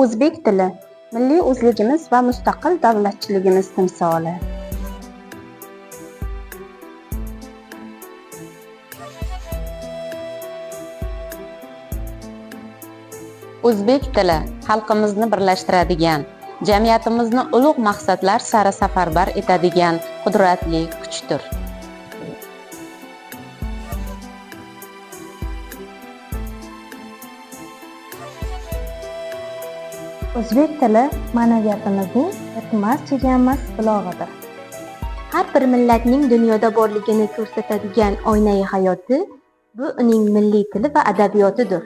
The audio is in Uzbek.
O'zbek tili – milliy o'zligimiz va mustaqil davlatchiligimiz timsoli. O'zbek tili xalqimizni birlashtiradigan, jamiyatimizni ulug' maqsadlar sari safarbar etadigan qudratli kuchdir. O'zbek tili ma'naviyatimizning bitmas tuganmas bulog'idir. Har bir millatning dunyoda borligini ko'rsatadigan oynai hayoti bu uning milliy tili va adabiyotidir.